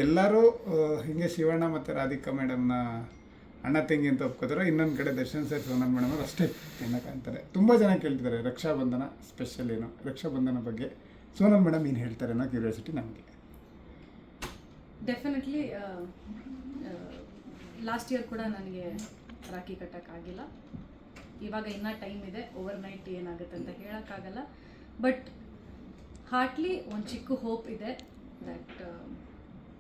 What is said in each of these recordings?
ಎಲ್ಲರೂ ಹಿಂಗೆ ಶಿವಣ್ಣ ಮತ್ತು ರಾಧಿಕಾ ಮೇಡಮ್ನ ಅಣ್ಣ ತಂಗಿ ಅಂತ ಒಪ್ಕೋತಾರೆ. ಇನ್ನೊಂದು ಕಡೆ ದರ್ಶನ್ ಸರ್ ಸೋನಲ್ ಮೇಡಮ್ ಅವರು ಅಷ್ಟೇ ಚೆನ್ನಾಗಿ ಕಾಣ್ತಾರೆ. ತುಂಬ ಜನ ಕೇಳ್ತಿದ್ದಾರೆ ರಕ್ಷಾಬಂಧನ ಸ್ಪೆಷಲ್ ಏನು, ರಕ್ಷಾಬಂಧನ ಬಗ್ಗೆ ಸೋನಲ್ ಮೇಡಮ್ ಏನು ಹೇಳ್ತಾರೆ ಅನ್ನೋ ಕ್ಯೂರಿಯಾಸಿಟಿ ನಮಗೆ. ಡೆಫಿನೆಟ್ಲಿ ಲಾಸ್ಟ್ ಇಯರ್ ಕೂಡ ನನಗೆ ರಾಖಿ ಕಟ್ಟೋಕ್ಕಾಗಿಲ್ಲ. ಇವಾಗ ಇನ್ನೂ ಟೈಮ್ ಇದೆ, ಓವರ್ ನೈಟ್ ಏನಾಗುತ್ತೆ ಅಂತ ಹೇಳೋಕ್ಕಾಗಲ್ಲ. ಬಟ್ ಹಾರ್ಟ್ಲಿ ಒಂದು ಚಿಕ್ಕ ಹೋಪ್ ಇದೆ ದಟ್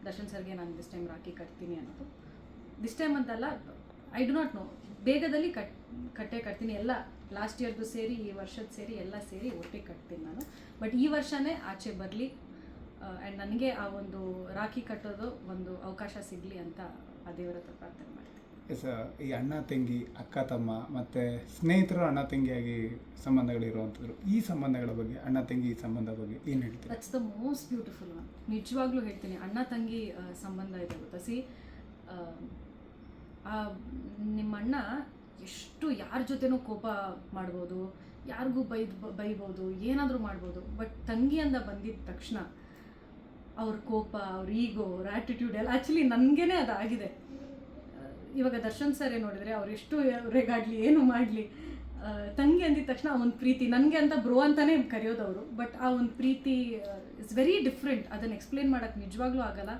ದರ್ಶನ್ ಸರ್ಗೆ ನಾನು ದಿಸ್ ಟೈಮ್ ರಾಖಿ ಕಟ್ತೀನಿ ಅನ್ನೋದು. ದಿಸ್ ಟೈಮ್ ಅಂತಲ್ಲ, ಐ ಡು ನಾಟ್ ನೋ, ಬೇಗದಲ್ಲಿ ಕಟ್ತೀನಿ. ಎಲ್ಲ ಲಾಸ್ಟ್ ಇಯರ್ದು ಸೇರಿ ಈ ವರ್ಷದ ಸೇರಿ ಎಲ್ಲ ಸೇರಿ ಒಟ್ಟಿಗೆ ಕಟ್ತೀನಿ ನಾನು. ಬಟ್ ಈ ವರ್ಷವೇ ಆಚೆ ಬರಲಿ ಆ್ಯಂಡ್ ನನಗೆ ಆ ಒಂದು ರಾಖಿ ಕಟ್ಟೋದು ಒಂದು ಅವಕಾಶ ಸಿಗಲಿ ಅಂತ ಆ ದೇವರ ಹತ್ರ ಪ್ರಾರ್ಥನೆ ಮಾಡ್ತೀನಿ. ಎಸ್, ಈ ಅಣ್ಣ ತಂಗಿ, ಅಕ್ಕ ತಮ್ಮ ಮತ್ತು ಸ್ನೇಹಿತರು ಅಣ್ಣ ತಂಗಿಯಾಗಿ ಸಂಬಂಧಗಳಿರುವಂಥದ್ದು, ಈ ಸಂಬಂಧಗಳ ಬಗ್ಗೆ, ಅಣ್ಣ ತಂಗಿ ಸಂಬಂಧ ಬಗ್ಗೆ ಏನು ಹೇಳ್ತೀವಿ? That's the most beautiful one. ನಿಜವಾಗ್ಲೂ ಹೇಳ್ತೀನಿ, ಅಣ್ಣ ತಂಗಿ ಸಂಬಂಧ ಇದೆ ಗೊತ್ತಾ. ನಿಮ್ಮ ಅಣ್ಣ ಎಷ್ಟು ಯಾರ ಜೊತೆನೂ ಕೋಪ ಮಾಡ್ಬೋದು, ಯಾರಿಗೂ ಬೈಬೋದು, ಏನಾದರೂ ಮಾಡ್ಬೋದು. ಬಟ್ ತಂಗಿ ಅಂತ ಬಂದಿದ್ದ ತಕ್ಷಣ ಅವ್ರ ಕೋಪ, ಅವ್ರ ಈಗೋ, ಅವ್ರ ಆ್ಯಟಿಟ್ಯೂಡ್ ಎಲ್ಲ ಆ್ಯಕ್ಚುಲಿ ನನಗೇ ಅದಾಗಿದೆ. ಇವಾಗ ದರ್ಶನ್ ಸರ್ ನೋಡಿದರೆ ಅವ್ರು ಎಷ್ಟು ರೇಗಾಡಲಿ ಏನು ಮಾಡಲಿ, ತಂಗಿ ಅಂದಿದ ತಕ್ಷಣ ಆ ಒಂದು ಪ್ರೀತಿ, ನನಗೆ ಅಂತ ಬ್ರೋ ಅಂತಲೇ ಕರೆಯೋದವರು. ಬಟ್ ಆ ಒಂದು ಪ್ರೀತಿ ಇಟ್ಸ್ ವೆರಿ ಡಿಫ್ರೆಂಟ್. ಅದನ್ನು ಎಕ್ಸ್ಪ್ಲೇನ್ ಮಾಡೋಕ್ಕೆ ನಿಜವಾಗ್ಲೂ ಆಗಲ್ಲ.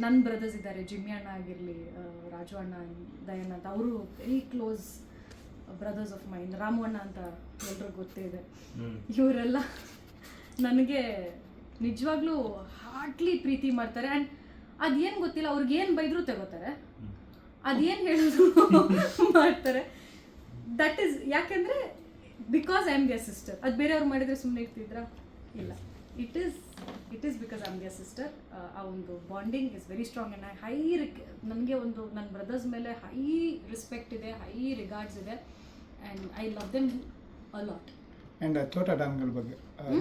ನನ್ನ ಬ್ರದರ್ಸ್ ಇದ್ದಾರೆ, ಜಿಮ್ಮಿ ಅಣ್ಣ ಆಗಿರಲಿ, ರಾಜು ಅಣ್ಣ, ದಯನ್ ಅಂತ, ಅವರು very close brothers of mind. Ramu ಅಣ್ಣ ಅಂತ ಎಲ್ರಿಗೂ ಗೊತ್ತೇ ಇದೆ. ಇವರೆಲ್ಲ ನನಗೆ ನಿಜವಾಗ್ಲೂ ಹಾರ್ಟ್ಲಿ ಪ್ರೀತಿ ಮಾಡ್ತಾರೆ. ಆ್ಯಂಡ್ ಅದೇನು ಗೊತ್ತಿಲ್ಲ, ಅವ್ರಿಗೇನು ಬೈದರೂ ತಗೋತಾರೆ, ಅದೇನು ಹೇಳೋದು ಮಾಡ್ತಾರೆ. ದಟ್ ಈಸ್ ಯಾಕೆಂದರೆ because I am their sister. ಅದು ಬೇರೆಯವ್ರು ಮಾಡಿದರೆ ಸುಮ್ಮನೆ ಇರ್ತಿದ್ರಾ? ಇಲ್ಲ, it is because I am their sister. ಆ ಒಂದು bonding is very strong. And ನನಗೆ ಒಂದು ನನ್ನ ಬ್ರದರ್ಸ್ ಮೇಲೆ ಹೈ ರೆಸ್ಪೆಕ್ಟ್ ಇದೆ, ಹೈ ರಿಗಾರ್ಡ್ಸ್ ಇದೆ. And I love them a lot. And ಛೋಟಾ ಡಾನ್ಗಳ ಬಗ್ಗೆ,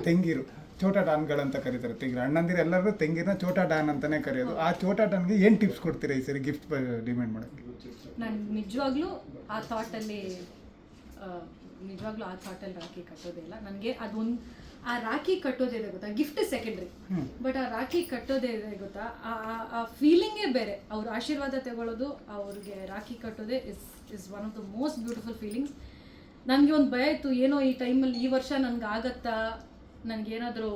ತೆಂಗಿರು ಛೋಟಾ ಡಾನ್ಗಳಂತ ಕರೀತಾರೆ. ತೆಂಗಿರು ಅಣ್ಣಂದಿರು ಎಲ್ಲರೂ ತೆಂಗಿನ ಛೋಟಾ ಡಾನ್ ಅಂತಲೇ ಕರೆಯೋದು. ಆ ಛೋಟಾ ಡಾನ್ಗೆ ಏನು ಟಿಪ್ಸ್ ಕೊಡ್ತೀರಾ ಈ ಸರಿ ಗಿಫ್ಟ್ ಡಿಮ್ಯಾಂಡ್ ಮಾಡೋಕ್ಕೆ? ನಾನು ನಿಜವಾಗ್ಲೂ ಆ ಥಾಟಲ್ಲಿ ರಾಖಿ ಕಟ್ಟೋದೇ ಇಲ್ಲ. ನನಗೆ ಅದೊಂದು ಆ ರಾಖಿ ಕಟ್ಟೋದಿದೆ ಗೊತ್ತಾ, ಗಿಫ್ಟ್ ಸೆಕೆಂಡ್ರಿ, ಬಟ್ ಆ ರಾಖಿ ಕಟ್ಟೋದೇ ಇದೆ ಗೊತ್ತಾ, ಆ ಫೀಲಿಂಗೇ ಬೇರೆ. ಅವ್ರ ಆಶೀರ್ವಾದ ತಗೊಳ್ಳೋದು, ಅವ್ರಿಗೆ ರಾಖಿ ಕಟ್ಟೋದೇ is one of the most beautiful feelings. ನನಗೆ ಒಂದು ಭಯ ಇತ್ತು, ಏನೋ ಈ ಟೈಮಲ್ಲಿ ಈ ವರ್ಷ ನನಗೆ ಆಗತ್ತಾ, ನನಗೇನಾದರೂ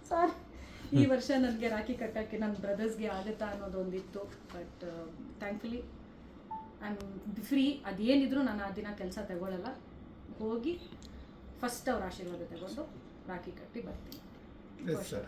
ಸಾರಿ ಈ ವರ್ಷ ನನಗೆ ರಾಖಿ ಕಟ್ಟೋಕ್ಕೆ ನನ್ನ ಬ್ರದರ್ಸ್ಗೆ ಆಗುತ್ತಾ ಅನ್ನೋದೊಂದಿತ್ತು. But thankfully I am free. ಅದೇನಿದ್ರು ನಾನು ಆ ದಿನ ಕೆಲಸ ತಗೊಳ್ಳಲ್ಲ, ಹೋಗಿ ಫಸ್ಟ್ ಅವ್ರ ಆಶೀರ್ವಾದ ತಗೊಂಡು ರಾಖಿ ಕಟ್ಟಿ ಬರ್ತೀನಿ. Yes sir.